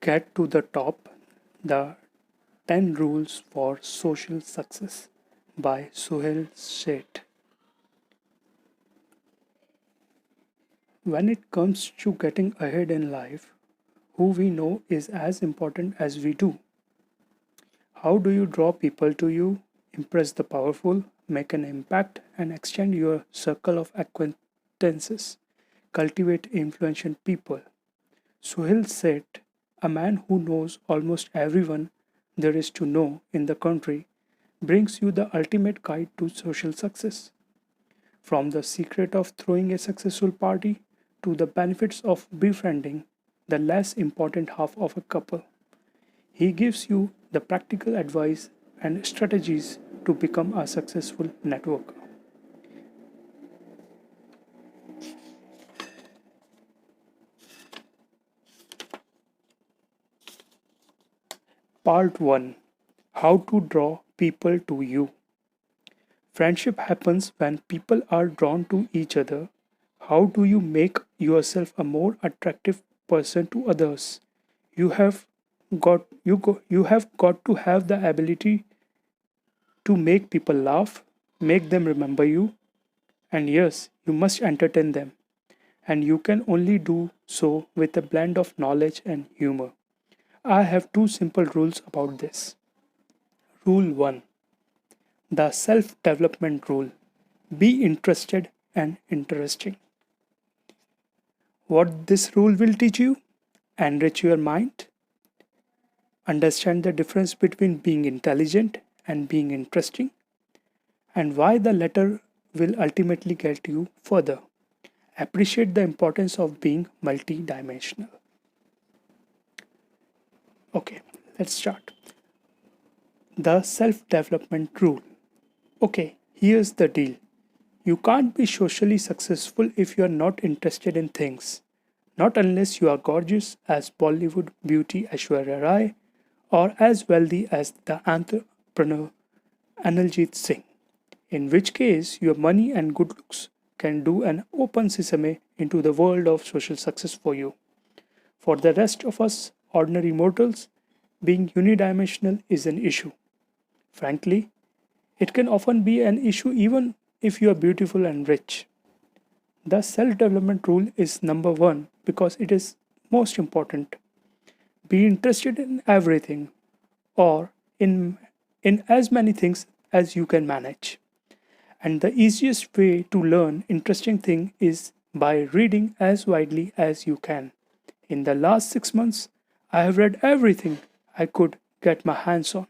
Get to the top, the 10 Rules for Social Success by Suhail Sheth. When it comes to getting ahead in life, who we know is as important as we do. How do you draw people to you, impress the powerful, make an impact, and extend your circle of acquaintances? Cultivate influential people. Suhail said, a man who knows almost everyone there is to know in the country brings you the ultimate guide to social success. From the secret of throwing a successful party to the benefits of befriending the less important half of a couple, he gives you the practical advice and strategies to become a successful networker. Part 1: How to draw people to you. Friendship happens when people are drawn to each other. How do you make yourself a more attractive person to others? You have got to have the ability to make people laugh, make them remember you, and yes, you must entertain them. And you can only do so with a blend of knowledge and humor. I have two simple rules about this. Rule 1: the self development rule. Be interested and interesting. What this rule will teach you? Enrich your mind, understand the difference between being intelligent and being interesting, and why the latter will ultimately get you further. Appreciate the importance of being multidimensional. Okay, let's start. The self development rule. Okay, here's the deal. You can't be socially successful if you are not interested in things. Not unless you are gorgeous as Bollywood beauty Aishwarya Rai or as wealthy as the entrepreneur Analjit Singh, in which case your money and good looks can do an open sesame into the world of social success for you. For the rest of us ordinary mortals, being unidimensional is an issue. Frankly, it can often be an issue even if you are beautiful and rich. The self development rule is number one because it is most important. Be interested in everything or in as many things as you can manage. And the easiest way to learn interesting thing is by reading as widely as you can. In the last 6 months, I have read everything I could get my hands on,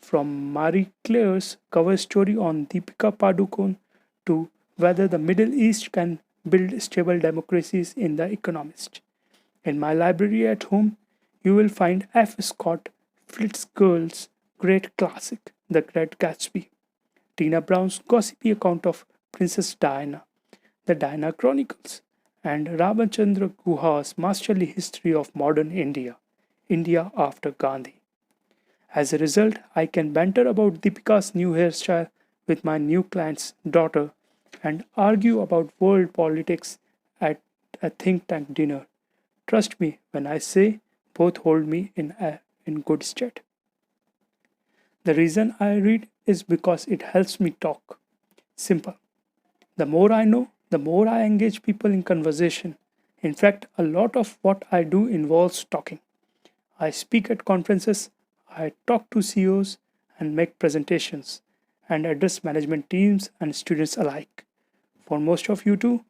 from Marie Claire's cover story on Deepika Padukone to whether the Middle East can build stable democracies in The Economist. In my library at home, you will find F. Scott Fitzgerald's great classic, The Great Gatsby, Tina Brown's gossipy account of Princess Diana, The Diana Chronicles, and Ramachandra Guha's masterly history of modern India, India after Gandhi. As a result, I can banter about Deepika's new hairstyle with my new client's daughter and argue about world politics at a think tank dinner. Trust me when I say both hold me in good stead. The reason I read is because it helps me talk. Simple. The more I know, the more I engage people in conversation. In fact, a lot of what I do involves talking. I speak at conferences, I talk to CEOs and make presentations, and address management teams and students alike. For most of you too,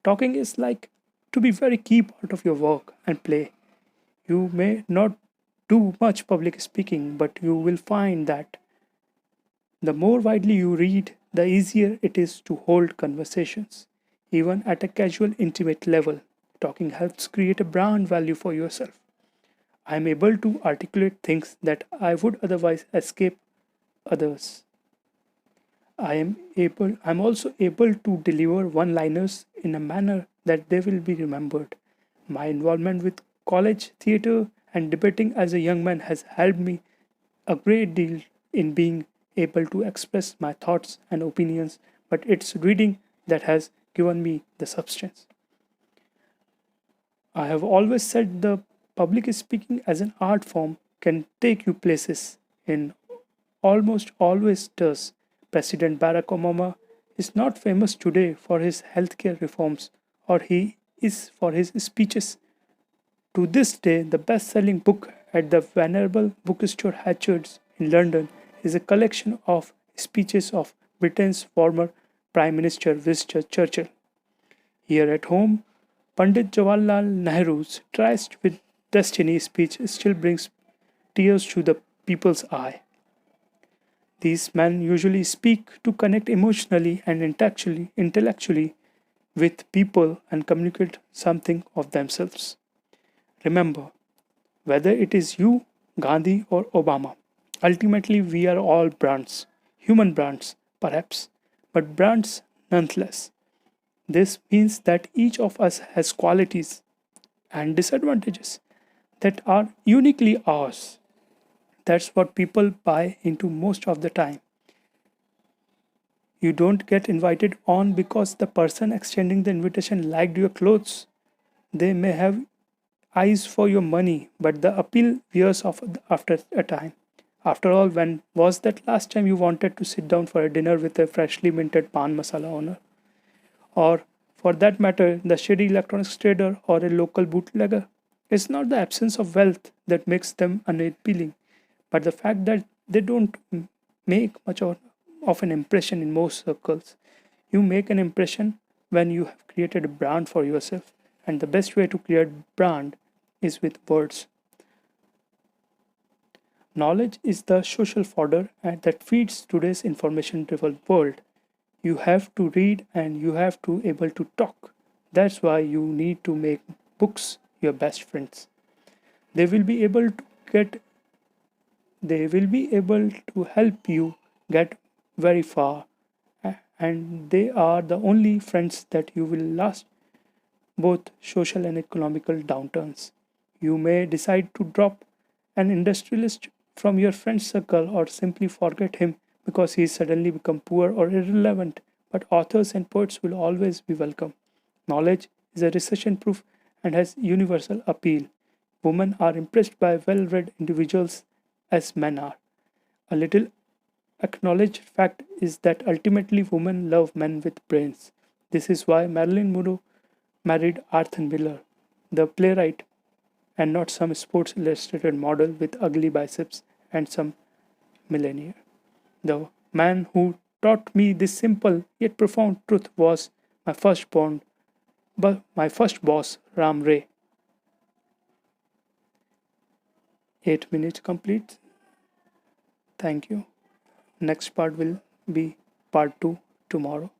talking is like to be very key part of your work and play. You may not do much public speaking, but you will find that the more widely you read, the easier it is to hold conversations. Even at a casual, intimate level, talking helps create a brand value for yourself. I am able to articulate things that I would otherwise escape others. I'm also able to deliver one-liners in a manner that they will be remembered. My involvement with college theater and debating as a young man has helped me a great deal in being able to express my thoughts and opinions, but it's reading that has given me the substance. I have always said the public speaking as an art form can take you places in almost always does. President Barack Obama is not famous today for his healthcare reforms or he is for his speeches. To this day, the best selling book at the venerable bookstore Hatchards in London is a collection of speeches of Britain's former Prime Minister Winston Churchill. Here at home, Pandit Jawaharlal Nehru's Tryst with Destiny speech still brings tears to the people's eye. These men usually speak to connect emotionally and intellectually with people and communicate something of themselves. Remember, whether it is you, Gandhi, or Obama, ultimately we are all brands, human brands, perhaps, but brands nonetheless. This means that each of us has qualities and disadvantages that are uniquely ours. That's what people buy into most of the time. You don't get invited on because the person extending the invitation liked your clothes. They may have eyes for your money, but the appeal wears off after a time. After all, when was that last time you wanted to sit down for a dinner with a freshly minted pan masala owner? Or, for that matter, the shady electronics trader or a local bootlegger? It's not the absence of wealth that makes them unappealing, but the fact that they don't make much of an impression in most circles. You make an impression when you have created a brand for yourself, and the best way to create brand is with words. Knowledge is the social fodder and that feeds today's information driven world. You have to read and you have to able to talk. That's why you need to make books your best friends. They will be able to get they will be able to help you get very far and they are the only friends that you will last both social and economical downturns. You may decide to drop an industrialist from your friend circle or simply forget him because he suddenly become poor or irrelevant, but authors and poets will always be welcome. Knowledge is a recession proof and has universal appeal. Women are impressed by well read individuals as men are. A little acknowledged fact is that ultimately women love men with brains. This is why Marilyn Monroe married Arthur Miller, the playwright, and not some Sports Illustrated model with ugly biceps and some millionaire. The man who taught me this simple yet profound truth was my my first boss, Ram Ray. 8 minutes complete. Thank you. Next part will be part 2 tomorrow.